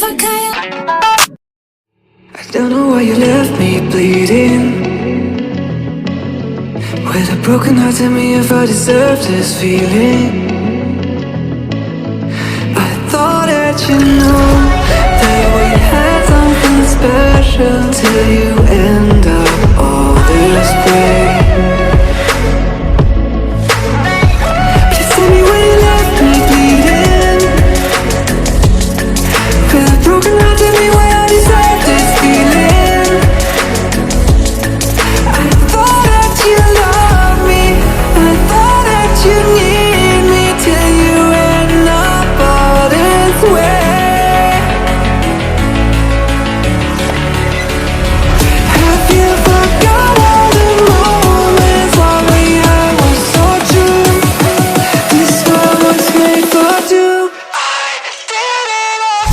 I don't know why you left me bleeding. With a broken heart, tell me if I deserve this feeling. I thought that you knew that we had something special, till you end up all this way. Please tell me when you left me bleeding. With a broken heart, tell me why I deserve this feeling. I thought that you loved me, I thought that you need me, till you end up all this way. Have you forgot all the moments while we had was so true? This world was made for two. I did it all.